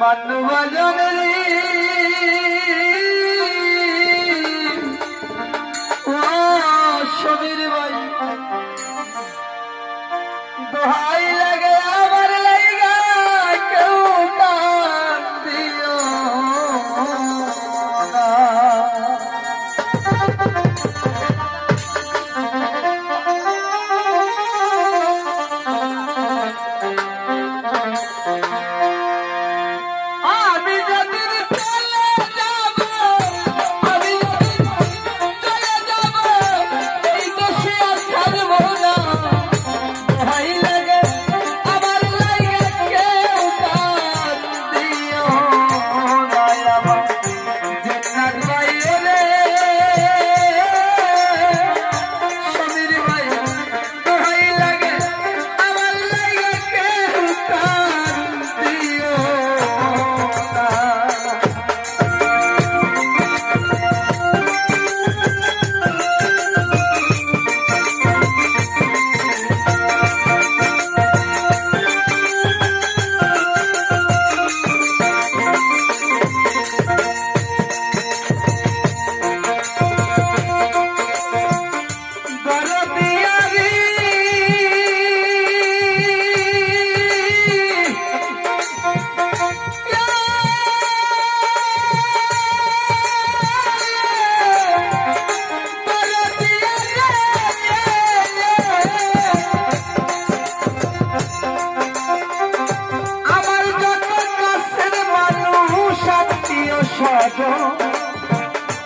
মান্নু বাজনে ও সমীর ভাই দোহাই লাগে আমার লাইগা কেউ কান দিও না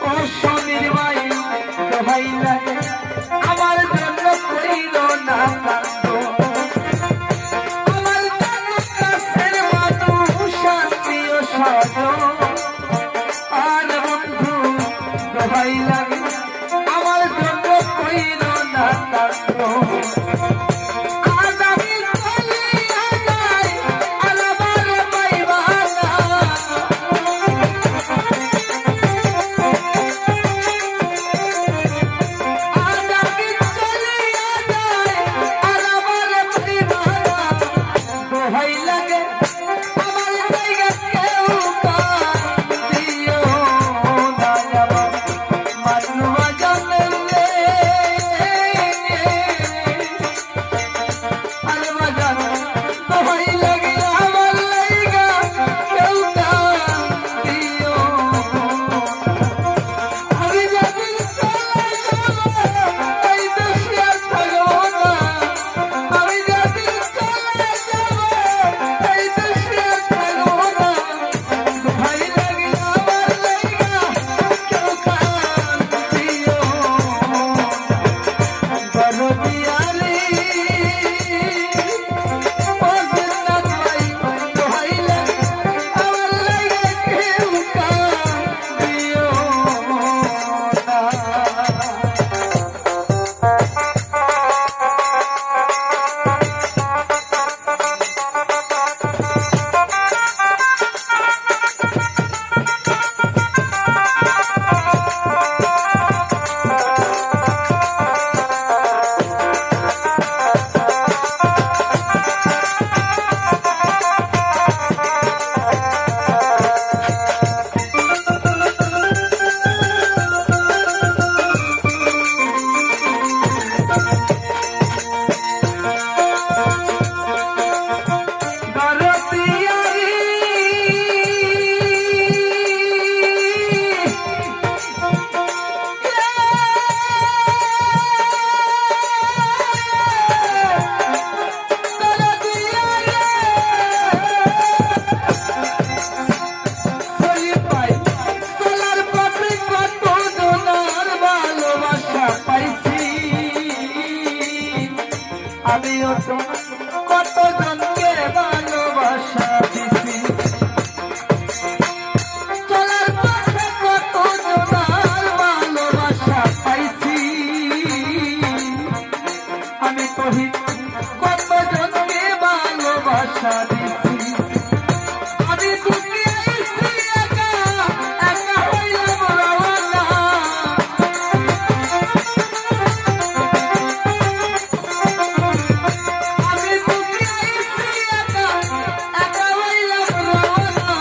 ও সমীর ভাই দোহাই লাগে আমার জন্য কইল না কান্দ আমার কাছের মানুষ আত্মীয় স্বজন আর বন্ধু দোহাই লাগে আমার জন্য কইল না কান্দ আমিও তো কত জনকে ভালোবাসা দিছি চলার পথে কত জনার ভালোবাসা পাইছি আমি তো কত জনকে ভালোবাসা দিছি আমি দুঃখে আইছি একা একা হইলাম রওনা আমি দুঃখে আইছি একা একা হইলাম রওনা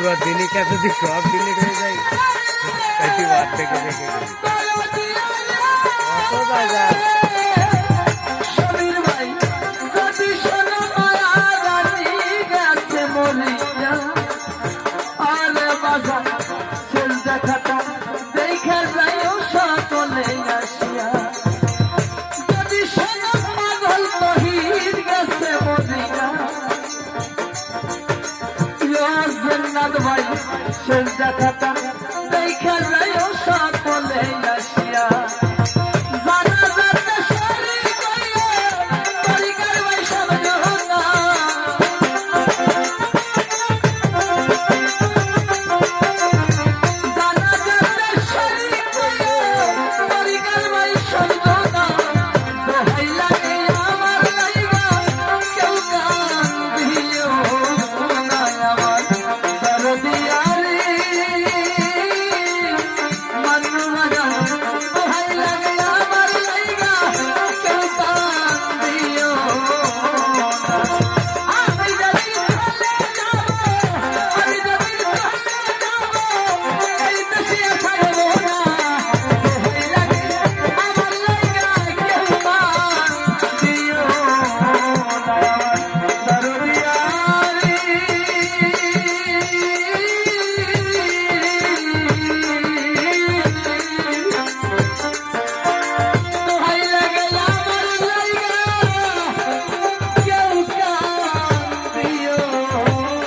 পুরো দিনই যদি সব ডিলিট হয়ে যায় তাই বাদ থেকে দেখে কত বাজা সমীর ভাই যদি শোনো মায়া রানী গেছে মরিয়া আলে বাজা শেষ দেখাটা দেখে যাইও সকলে আসিয়া যদি শোনো পাগল তহিদ গেছে মরিয়া জন্নাত ভাই শেষ দেখাটা দেখে যাইও সকলে আসিয়া